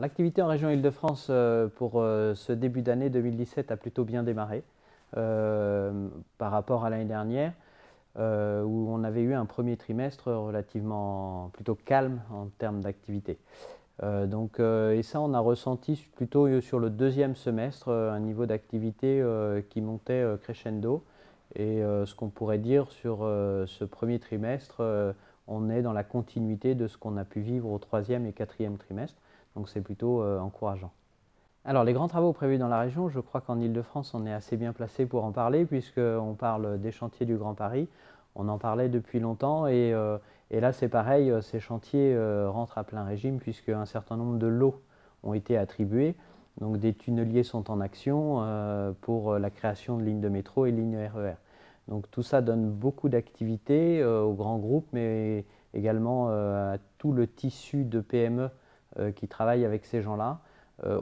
L'activité en région Île-de-France pour ce début d'année 2017 a plutôt bien démarré par rapport à l'année dernière où on avait eu un premier trimestre relativement plutôt calme en termes d'activité. Et ça, on a ressenti plutôt sur le deuxième semestre un niveau d'activité qui montait crescendo. Et ce qu'on pourrait dire sur ce premier trimestre, on est dans la continuité de ce qu'on a pu vivre au troisième et quatrième trimestre. Donc c'est plutôt encourageant. Alors les grands travaux prévus dans la région, je crois qu'en Île-de-France, on est assez bien placé pour en parler puisqu'on parle des chantiers du Grand Paris. On en parlait depuis longtemps et là c'est pareil, ces chantiers rentrent à plein régime puisqu'un certain nombre de lots ont été attribués. Donc des tunneliers sont en action pour la création de lignes de métro et lignes RER. Donc tout ça donne beaucoup d'activités aux grands groupes mais également à tout le tissu de PME qui travaillent avec ces gens-là,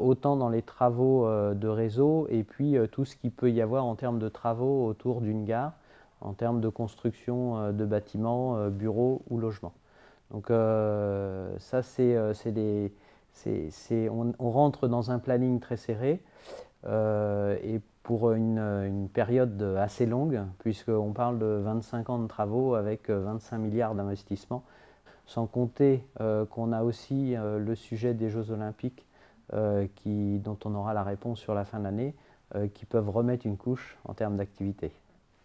autant dans les travaux de réseau et puis tout ce qu'il peut y avoir en termes de travaux autour d'une gare, en termes de construction de bâtiments, bureaux ou logements. Donc ça, on rentre dans un planning très serré et pour une période assez longue, puisqu'on parle de 25 ans de travaux avec 25 milliards d'investissements. Sans compter qu'on a aussi le sujet des Jeux Olympiques dont on aura la réponse sur la fin de l'année, qui peuvent remettre une couche en termes d'activité.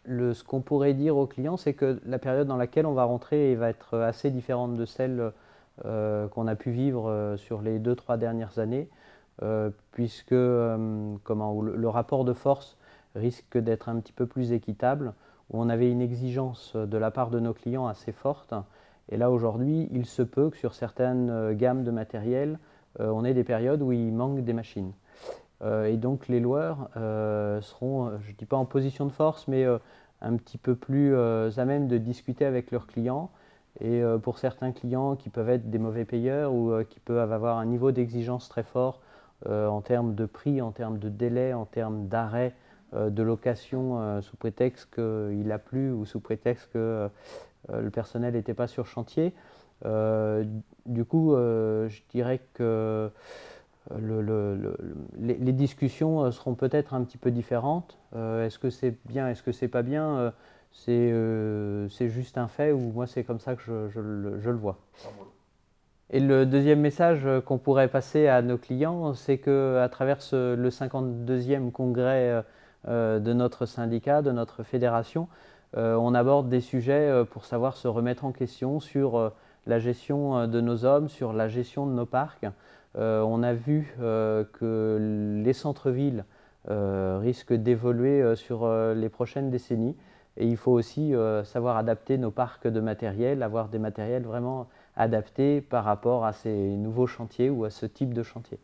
Ce qu'on pourrait dire aux clients, c'est que la période dans laquelle on va rentrer va être assez différente de celle qu'on a pu vivre sur les 2-3 dernières années, puisque le rapport de force risque d'être un petit peu plus équitable, où on avait une exigence de la part de nos clients assez forte. Et là, aujourd'hui, il se peut que sur certaines gammes de matériel, on ait des périodes où il manque des machines. Et donc, les loueurs seront, je ne dis pas en position de force, mais un petit peu plus à même de discuter avec leurs clients. Et pour certains clients qui peuvent être des mauvais payeurs ou qui peuvent avoir un niveau d'exigence très fort en termes de prix, en termes de délai, en termes d'arrêt de location sous prétexte qu'il a plu ou sous prétexte que le personnel n'était pas sur chantier. Du coup, je dirais que les discussions seront peut-être un petit peu différentes. Est-ce que c'est bien, est-ce que c'est pas bien, c'est juste un fait ou moi c'est comme ça que je le vois. Et le deuxième message qu'on pourrait passer à nos clients, c'est qu'à travers le 52e congrès de notre syndicat, de notre fédération, on aborde des sujets pour savoir se remettre en question sur la gestion de nos hommes, sur la gestion de nos parcs. On a vu que les centres-villes risquent d'évoluer sur les prochaines décennies et il faut aussi savoir adapter nos parcs de matériel, avoir des matériels vraiment adaptés par rapport à ces nouveaux chantiers ou à ce type de chantier.